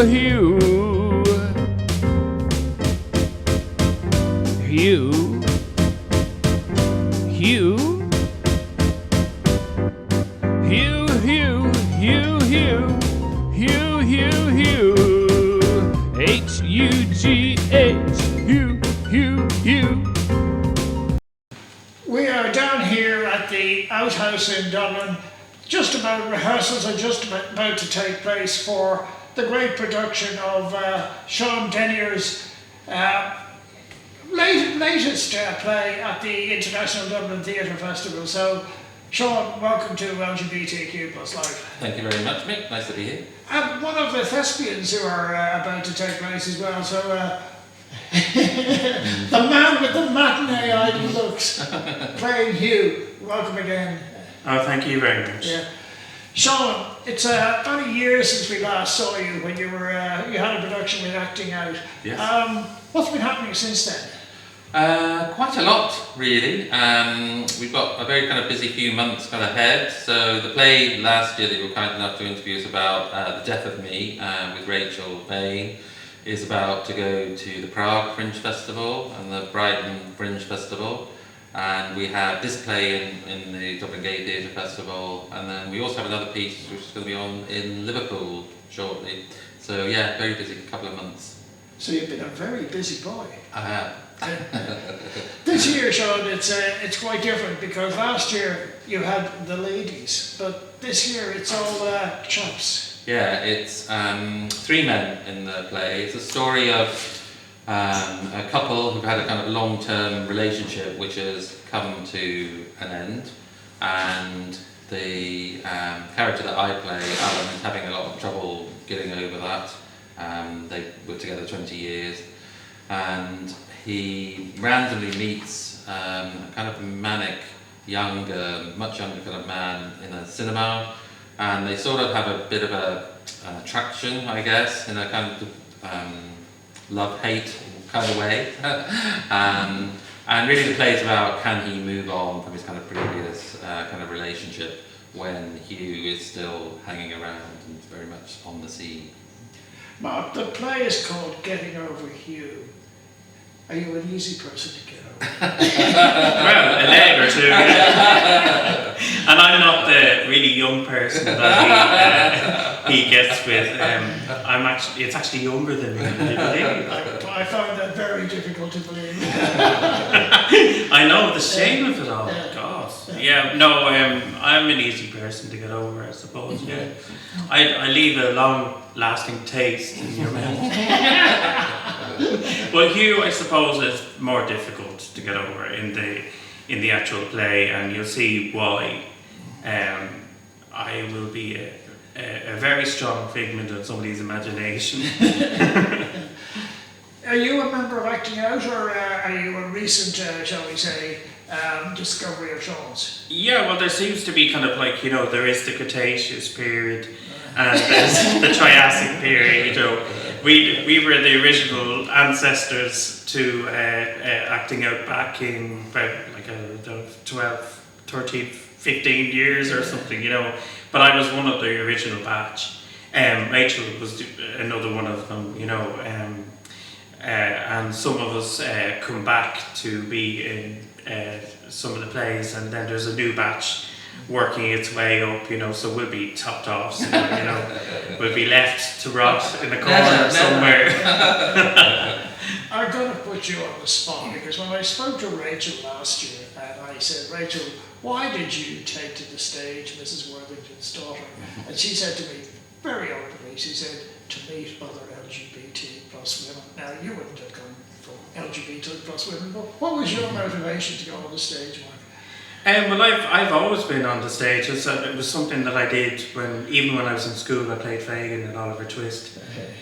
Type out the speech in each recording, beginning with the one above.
Hugh. Hugh. Hugh. Hugh, Hugh, Hugh, Hugh. Hugh, Hugh, Hugh. H-U-G-H. Hugh, Hugh, Hugh. We are down here at the outhouse in Dublin. Rehearsals are just about to take place for the great production of Sean Denier's latest play at the International Dublin Theatre Festival. So, Sean, welcome to LGBTQ Plus Live. Thank you very much, Mick. Nice to be here. And one of the thespians who are about to take place as well. So, the man with the matinee-eyed looks, playing Hugh. Welcome again. Oh, thank you very much. Yeah. Sean, it's about a year since we last saw you when you had a production with Acting Out. Yes. What's been happening since then? Quite a lot, really. We've got a very kind of busy few months kind of ahead. So the play last year that you were kind enough to interview us about, The Death of Me, with Rachel Bain, is about to go to the Prague Fringe Festival and the Brighton Fringe Festival. And we have this play in the Dublin Gay Theatre Festival, and then we also have another piece which is going to be on in Liverpool shortly. So yeah, very busy couple of months. So you've been a very busy boy. I have. This year, Sean, it's quite different because last year you had the ladies, but this year it's all chaps. Yeah, it's three men in the play. It's a story of a couple who've had a kind of long-term relationship which has come to an end, and the character that I play, Alan, is having a lot of trouble getting over that. They were together 20 years, and he randomly meets a kind of manic, much younger kind of man in a cinema, and they sort of have a bit of an attraction, I guess, in a kind of love-hate kind of way. And really the play is about, can he move on from his kind of previous kind of relationship when Hugh is still hanging around and very much on the scene. Mark, the play is called Getting Over Hugh. Are you an easy person to get over? Well, a leg or two. And I'm not the really young person that he gets with. It's actually younger than me. I find that very difficult to believe. I know, the shame of it all. God. Yeah, no, I'm an easy person to get over, I suppose. Yeah, I leave a long-lasting taste in your mouth. Well, Hugh, I suppose, is more difficult to get over in the actual play, and you'll see why. I will be a very strong figment of somebody's imagination. Are you a member of Acting Out, or are you a recent, shall we say, discovery of Sean's? Yeah, well, there seems to be kind of like, there is the Cretaceous period and there's the Triassic period. We were the original ancestors to Acting Out back in about like 12, 13, 15 years or something, But I was one of the original batch. Rachel was another one of them, and some of us come back to be in some of the plays, and then there's a new batch working its way up, so we'll be topped off, so, we'll be left to rot in a corner somewhere. I'm going to put you on the spot, because when I spoke to Rachel last year, and I said, Rachel, why did you take to the stage Mrs. Worthington's daughter? And she said to me, very openly, she said, to meet other LGBT plus women. Now, you wouldn't have gone for LGBT plus women, but what was your motivation to go on the stage, Mark? Well, I've always been on the stage. It was something that I did even when I was in school. I played Fagin and Oliver Twist. Okay.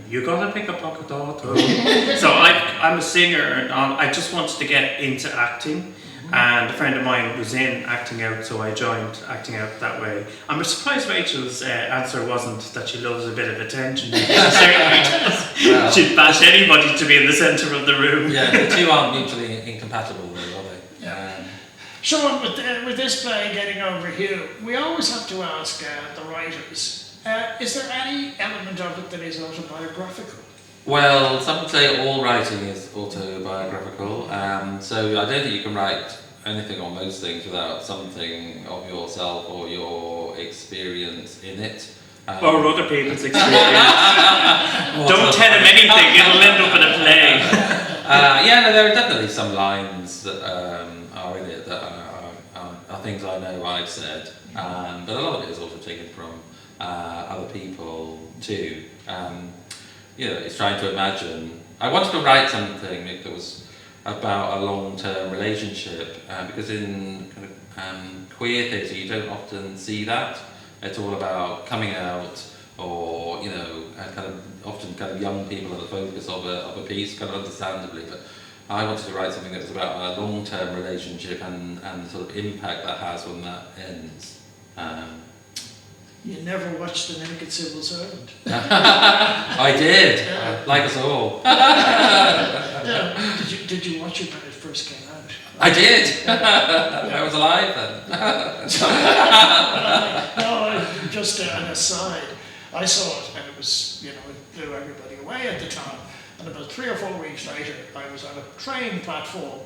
You gotta pick a pocket dog. So I'm a singer, and I just wanted to get into acting. And a friend of mine was in Acting Out, so I joined Acting Out that way. I'm surprised Rachel's answer wasn't that she loves a bit of attention. She certainly does. Well, she'd bash anybody to be in the centre of the room. Yeah, the two aren't mutually incompatible, though, are they? Yeah. Sean, with this play, Getting Over Hugh, we always have to ask the writers, Is there any element of it that is autobiographical? Well, some would say all writing is autobiographical, so I don't think you can write anything on most things without something of yourself or your experience in it. Or other people's experience. Don't tell him anything, it'll end up in a play. Yeah, no, there are definitely some lines that are in it that are things I know I've said, but a lot of it is also taken from other people too. It's trying to imagine. I wanted to write something that was about a long-term relationship, because in kind of queer theatre you don't often see that. It's all about coming out, or often young people are the focus of a piece, kind of understandably. But I wanted to write something that was about a long-term relationship and the sort of impact that has when that ends. You never watched The Naked Civil Servant? I did, like us all. Yeah. Did you watch it when it first came out? I did. I was alive then. No, just an aside. I saw it and it was, it blew everybody away at the time. And about 3 or 4 weeks later, I was on a train platform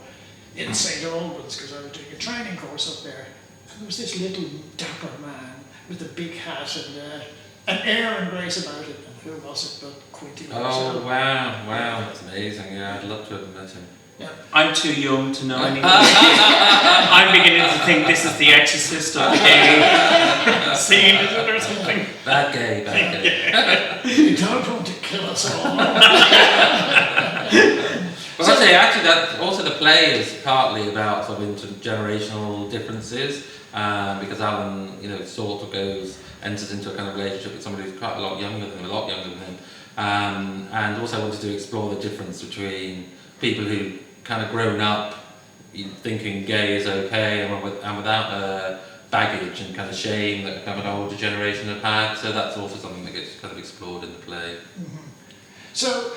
in St. Albans because I was doing a training course up there. And there was this little dapper man with a big hat and an air and grace about it. And who was it but Quinty? Oh, wow, that's amazing. Yeah, I'd love to have met him. Yeah. I'm too young to know anything. I'm beginning to think this is the Exorcist or the gay scene, is it, or something? Bad gay. You don't want to kill us all. But I'd say actually that also the play is partly about sort of intergenerational differences, because Alan, sort of enters into a kind of relationship with somebody who's quite a lot younger than him, and also wanted to explore the difference between people who kind of grown up thinking gay is okay and without baggage and kind of shame that kind of an older generation have had. So that's also something that gets kind of explored in the play. Mm-hmm. So,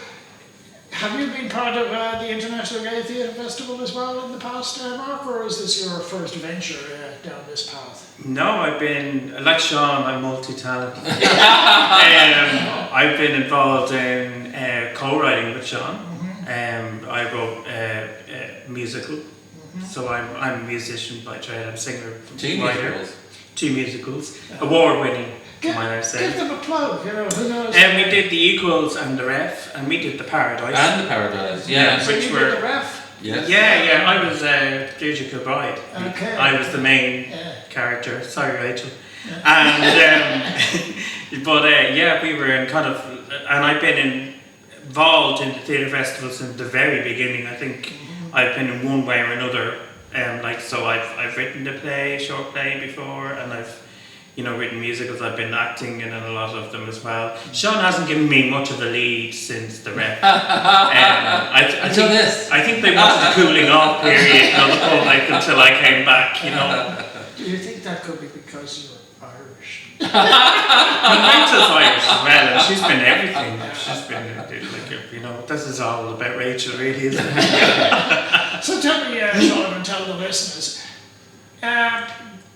have you been part of the International Gay Theatre Festival as well in the past, Mark, or is this your first venture down this path? No, I've been, like Sean, I'm multi-talented. I've been involved in co-writing with Sean. I wrote a musical, so I'm a musician by trade. I'm a singer, writer. 2 musicals, award-winning, might I say. Give them a plug, who knows? And we did the Equals and the Ref, and we did the Paradise. And the Paradise, yeah. So which you were did the Ref? Yes. Yeah, I was Deirdre Kilbride. Okay. I was the main character. Sorry, Rachel. And we were in kind of, and I've been involved in the theatre festival since the very beginning. I think I've been in one way or another. So I've written a short play before, and I've written musicals. I've been acting in a lot of them as well. Sean hasn't given me much of a lead since the Rep. I think they wanted a cooling off period until I came back. Do you think that could be because you're Irish? Rachel's Irish as well, and she's been everything. She's been this is all about Rachel, really, isn't it? So tell me, Sean, and tell the listeners,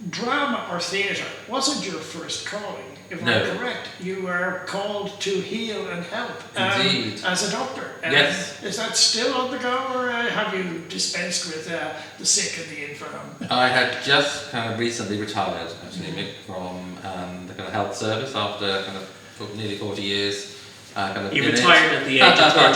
drama or theatre wasn't your first calling, if I'm correct. You were called to heal and help as a doctor. Yes. Is that still on the go, or have you dispensed with the sick and the infirm? I had just kind of recently retired, actually, Mick, from the kind of health service after kind of nearly 40 years. You retired at the age of 32.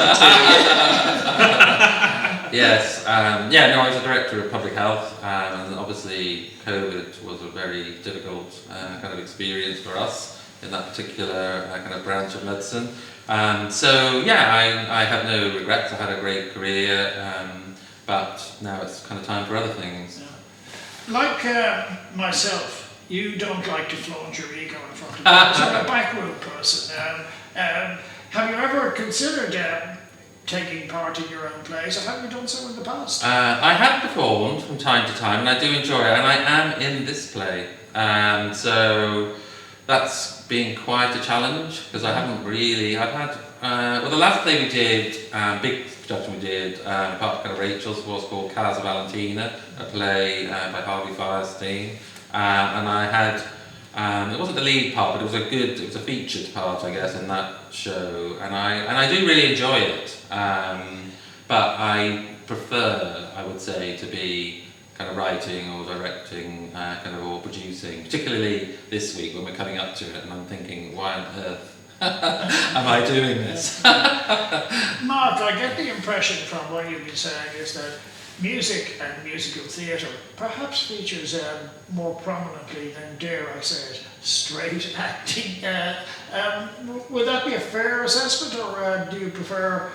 Yes. I was a director of public health, and obviously COVID was a very difficult kind of experience for us in that particular kind of branch of medicine. I have no regrets. I had a great career, but now it's kind of time for other things. Yeah. Like myself, you don't like to flaunt your ego in front of people. You're a backroom person. Have you ever considered taking part in your own plays, or have you done so in the past? I have performed from time to time, and I do enjoy it, and I am in this play. So that's been quite a challenge, because I haven't really, the last play we did, big production we did, part of kind of Rachel's, was called Casa Valentina, a play by Harvey Firestein, and I had It wasn't the lead part, but it was a featured part, I guess, in that show, and I do really enjoy it. But I prefer, I would say, to be kind of writing or directing, or producing, particularly this week when we're coming up to it, and I'm thinking, why on earth am I doing this? Mark, I get the impression from what you've been saying is that music and musical theatre perhaps features more prominently than, dare I say it, straight acting. Would that be a fair assessment, or do you prefer,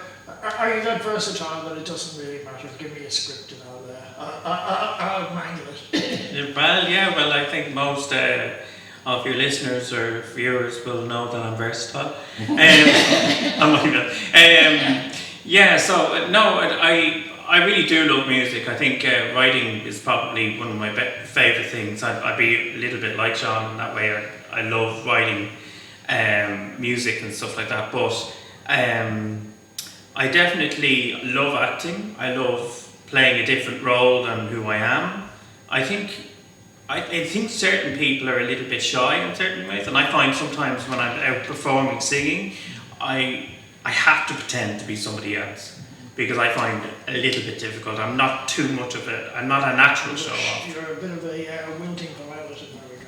are you that versatile that it doesn't really matter? Give me a script and I'll mangle it. Well, I think most of your listeners or viewers will know that I'm versatile. I really do love music. I think writing is probably one of my favourite things. I'd be a little bit like Sean in that way. I love writing music and stuff like that. But I definitely love acting. I love playing a different role than who I am. I think certain people are a little bit shy in certain ways, and I find sometimes when I'm out performing singing, I have to pretend to be somebody else, because I find it a little bit difficult. I'm not I'm not a natural show off. You're a bit of a wilting violet in that regard.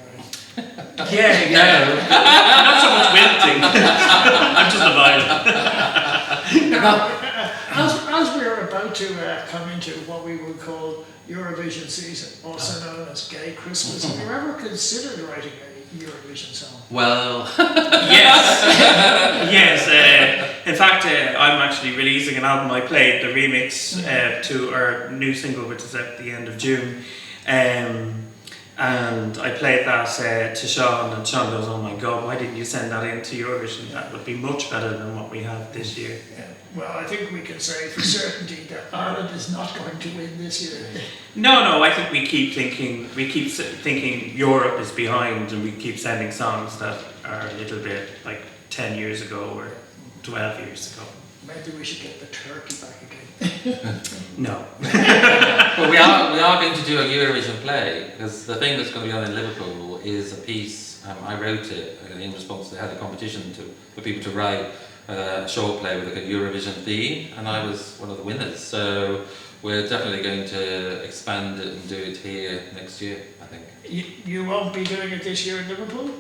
Not so much wilting. I'm just a violet. As we are about to come into what we would call Eurovision season, also known as Gay Christmas, have you ever considered writing a Eurovision song? Well, yes. In fact, I'm actually releasing an album. I played the remix to our new single, which is at the end of June. And I played that to Sean, and Sean goes, "Oh my God, why didn't you send that in to Eurovision? That would be much better than what we have this year." Yeah. Well, I think we can say for certainty that Ireland is not going to win this year. No, I think we keep thinking Europe is behind, and we keep sending songs that are a little bit like 10 years ago or 12 years ago. Maybe we should get the turkey back again. No. Well, we are going to do a Eurovision play, because the thing that's going to be on in Liverpool is a piece. I wrote it in response. They had a competition for people to write a short play with a Eurovision theme, and I was one of the winners. So we're definitely going to expand it and do it here next year, I think. You won't be doing it this year in Liverpool?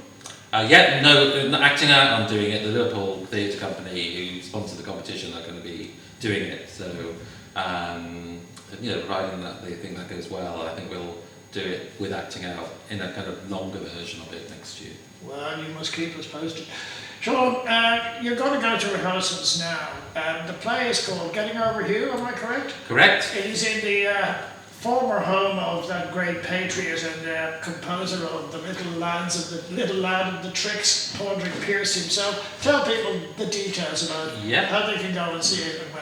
Acting out on doing it. The Liverpool Theatre Company, who sponsored the competition, are going to be doing it. So, providing that they think that goes well, I think we'll do it with acting out in a kind of longer version of it next year. Well, you must keep us posted. Sean, you're going to go to rehearsals now. The play is called Getting Over Hugh, am I correct? Correct. It is in the former home of that great patriot and composer of the Little Lad of the Tricks, Padraig Pearse himself. Tell people the details about how they can go and see it and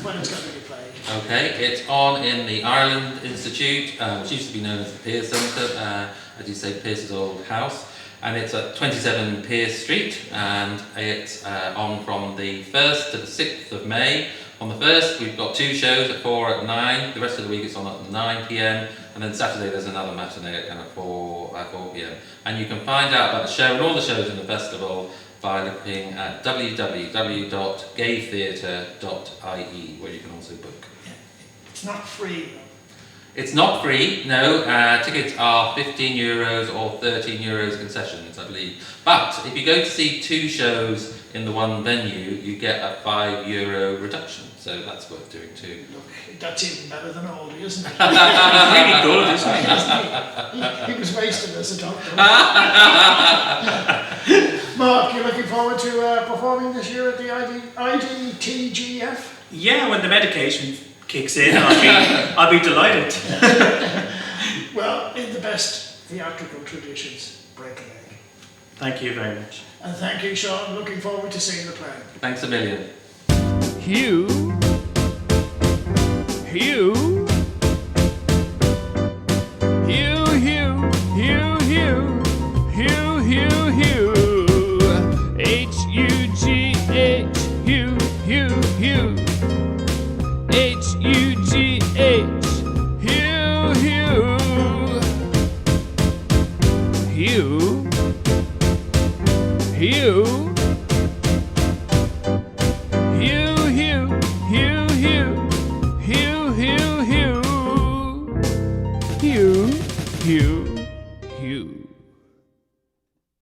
when it's going to be played. Okay, it's on in the Ireland Institute, which used to be known as the Pearse Centre, as you say, Pearse's old house. And it's at 27 Pearse Street, and it's on from the 1st to the 6th of May. On the 1st, we've got 2 shows at 4 at 9. The rest of the week it's on at 9 p.m. And then Saturday there's another matinee at kind of 4 p.m. And you can find out about the show and all the shows in the festival by looking at www.gaytheatre.ie, where you can also book. It's not free. It's not free, no. Tickets are €15 or €13 concessions, I believe. But if you go to see 2 shows in the one venue, you get a €5 reduction. So that's worth doing too. Look, that's even better than Aldi, isn't it? Really good, isn't it? He was wasted as a doctor. Mark, you're looking forward to performing this year at the IDTGF? Yeah, when the medication kicks in, I'll be delighted. Well, in the best theatrical traditions, break a leg. Thank you very much. And thank you, Sean. Looking forward to seeing the play. Thanks a million. Hugh, Hugh, Hugh, Hugh, Hugh, Hugh, Hugh, Hugh, H-U-G-H, Hugh, Hugh, Hugh, H-U-G-H, Hugh, Hugh, Hugh. Hugh. Hugh, Hugh, Hugh, Hugh, Hugh, Hugh, Hugh, Hugh, Hugh.